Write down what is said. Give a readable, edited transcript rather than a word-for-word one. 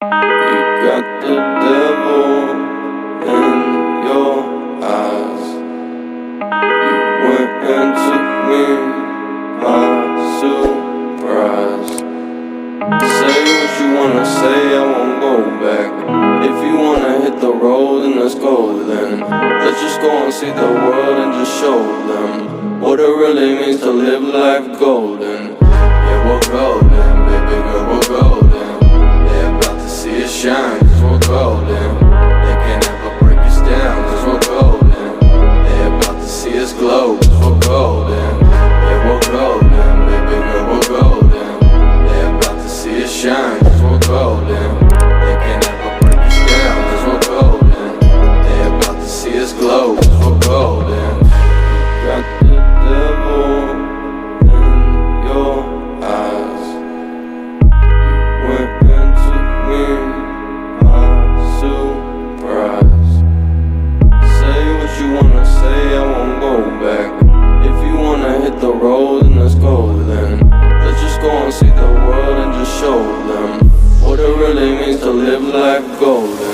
You got the devil in your eyes. You went and took me by surprise. Say what you wanna say, I won't go back. If you wanna hit the road, then let's go then. Let's just go and see the world and just show them what it really means to live life golden. Yeah, we're golden, baby girl, we're golden. They're about to see us shine, cause we're golden. They can't ever break us down, cause we're golden. They're about to see us glow, cause we're golden. Yeah, we're golden, baby girl, we're golden. They're about to see us shine, cause we're golden. They can't ever break us down, cause we're golden. They're about to see us glow, cause we're golden. Got the devil in your eyes. You went and took me by surprise. Say what you wanna say, I won't go back. If you wanna hit the road, then let's go then. Let's just go and see the world and just show them what it really means to live life golden.